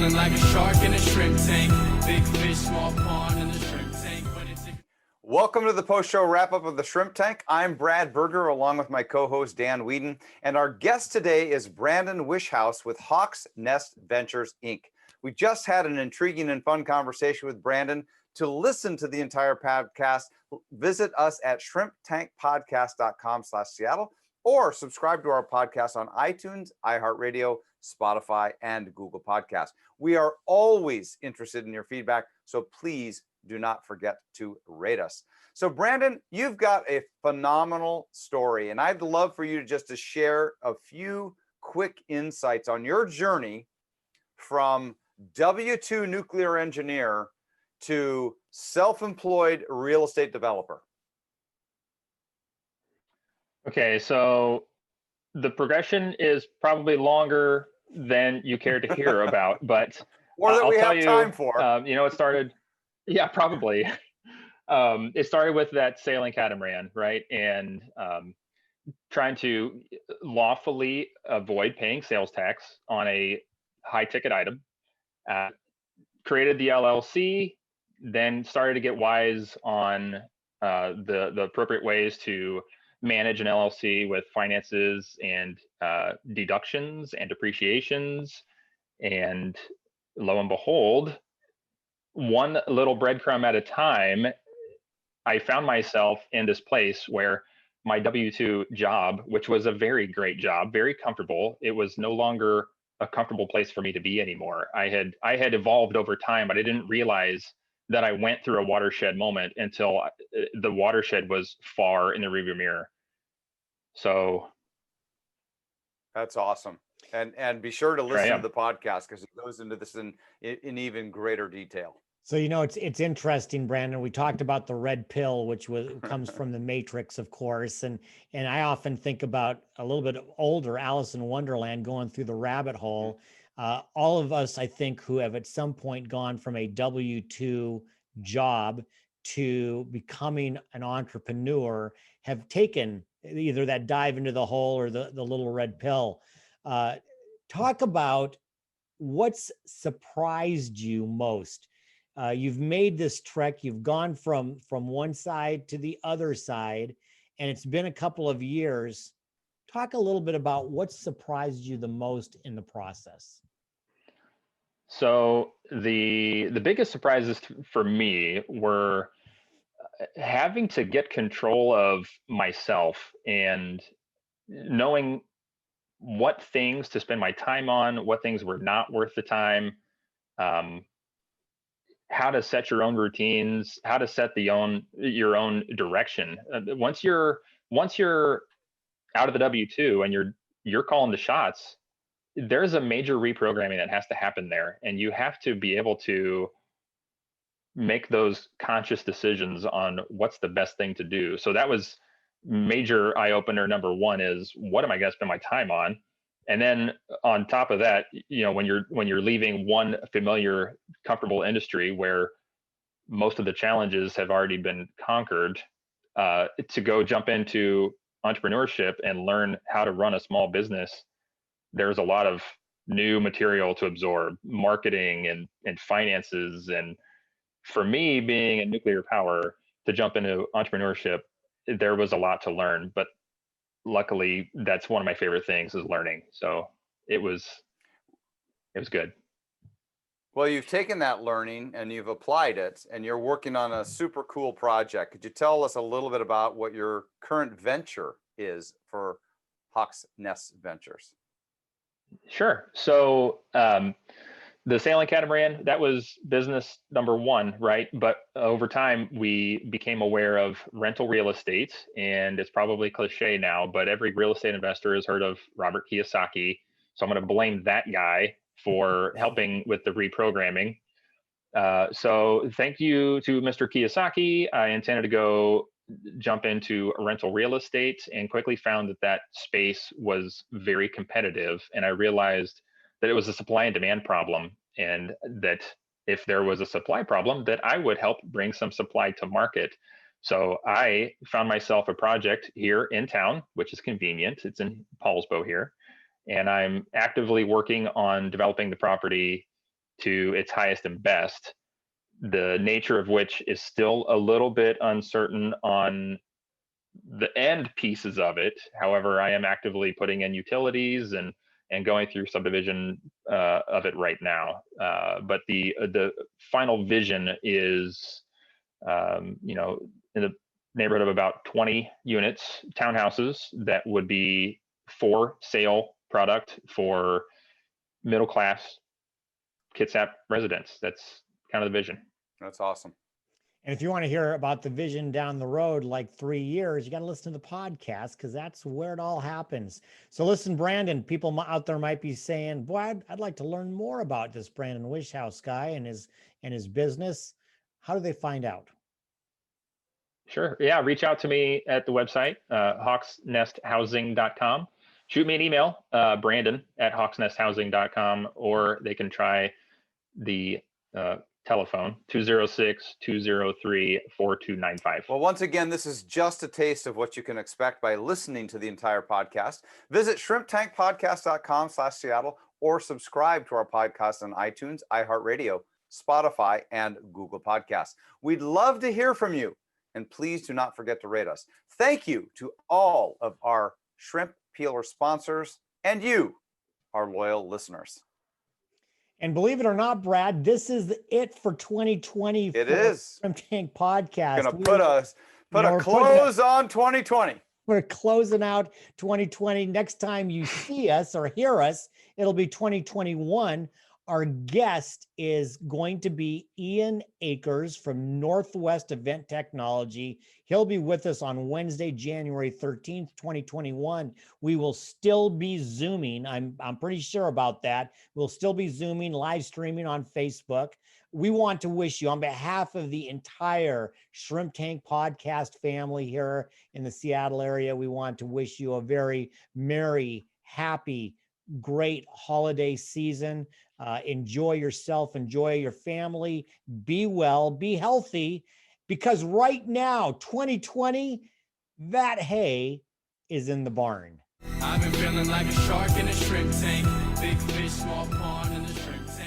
Swimming like a shark in a shrimp tank. Big fish, small pond in the shrimp tank. Welcome to the post-show wrap-up of the Shrimp Tank. I'm Brad Berger, along with my co-host Dan Whedon, and our guest today is Brandon Wishhouse with Hawk's Nest Ventures, Inc. We just had an intriguing and fun conversation with Brandon. To listen to the entire podcast, visit us at shrimptankpodcast.com/Seattle or subscribe to our podcast on iTunes, iHeartRadio, Spotify, and Google Podcasts. We are always interested in your feedback, so please do not forget to rate us. So Brandon, you've got a phenomenal story, and I'd love for you to share a few quick insights on your journey from W-2 nuclear engineer to self-employed real estate developer. Okay, so the progression is probably longer than you care to hear about, but or that I'll we tell have you, time for. It started, yeah, probably. It started with that sailing catamaran, right? And trying to lawfully avoid paying sales tax on a high ticket item. Created the LLC, then started to get wise on the appropriate ways to manage an LLC with finances and deductions and depreciations. And lo and behold, one little breadcrumb at a time, I found myself in this place where my W-2 job, which was a very great job, very comfortable, it was no longer a comfortable place for me to be anymore. I had evolved over time, but I didn't realize that I went through a watershed moment until the watershed was far in the rearview mirror. So that's awesome. And be sure to listen to the podcast because it goes into this in even greater detail. So, it's interesting, Brandon. We talked about the red pill, which comes from the Matrix, of course. And I often think about a little bit older Alice in Wonderland going through the rabbit hole. All of us, I think, who have at some point gone from a W-2 job to becoming an entrepreneur have taken either that dive into the hole or the little red pill. Talk about what's surprised you most. You've made this trek, you've gone from one side to the other side, and it's been a couple of years. Talk a little bit about what surprised you the most in the process. So the biggest surprises for me were having to get control of myself and knowing what things to spend my time on, what things were not worth the time, how to set your own routines, how to set your own direction. Once you're out of the W-2 and you're calling the shots, there's a major reprogramming that has to happen there, and you have to be able to make those conscious decisions on what's the best thing to do. So that was major eye opener. Number one is, what am I going to spend my time on? And then on top of that, when you're leaving one familiar, comfortable industry where most of the challenges have already been conquered, to go jump into entrepreneurship and learn how to run a small business, there's a lot of new material to absorb, marketing and finances. And for me, being in nuclear power, to jump into entrepreneurship, there was a lot to learn. But luckily, that's one of my favorite things, is learning. So it was good. Well, you've taken that learning and you've applied it, and you're working on a super cool project. Could you tell us a little bit about what your current venture is for Hawk's Nest Ventures? Sure. So the sailing catamaran, that was business number one, right? But over time, we became aware of rental real estate, and it's probably cliche now, but every real estate investor has heard of Robert Kiyosaki. So I'm going to blame that guy for helping with the reprogramming. So thank you to Mr. Kiyosaki. I intended to go jump into rental real estate and quickly found that space was very competitive. And I realized that it was a supply and demand problem, and that if there was a supply problem, that I would help bring some supply to market. So I found myself a project here in town, which is convenient. It's in Paulsbo here. And I'm actively working on developing the property to its highest and best, the nature of which is still a little bit uncertain on the end pieces of it. However, I am actively putting in utilities and going through subdivision of it right now. But the final vision is, you know, in the neighborhood of about 20 units, townhouses that would be for sale product for middle class Kitsap residents. That's kind of the vision. That's awesome. And if you want to hear about the vision down the road, like 3 years, you got to listen to the podcast, because that's where it all happens. So listen, Brandon, people out there might be saying, boy, I'd like to learn more about this Brandon Wishhouse guy and his business. How do they find out? Sure. Yeah. Reach out to me at the website, hawksnesthousing.com. Shoot me an email, Brandon at hawksnesthousing.com, or they can try the telephone 206-203-4295. Well, once again, this is just a taste of what you can expect by listening to the entire podcast. Visit shrimptankpodcast.com/Seattle or subscribe to our podcast on iTunes, iHeartRadio, Spotify, and Google Podcasts. We'd love to hear from you, and please do not forget to rate us. Thank you to all of our Shrimp Peeler sponsors and you, our loyal listeners. And believe it or not, Brad, this is it for 2020. It is. Shrimp Tank Podcast. Going to put a close on 2020. We're closing out 2020. Next time you see us or hear us, it'll be 2021. Our guest is going to be Ian Akers from Northwest Event Technology. He'll be with us on Wednesday, January 13th, 2021. We will still be Zooming. I'm pretty sure about that. We'll still be Zooming, live streaming on Facebook. We want to wish you, on behalf of the entire Shrimp Tank Podcast family here in the Seattle area, we want to wish you a very merry, happy, great holiday season. Enjoy yourself, enjoy your family, be well, be healthy, because right now, 2020, that hay is in the barn. I've been feeling like a shark in a shrimp tank. Big fish, small pond in a shrimp tank.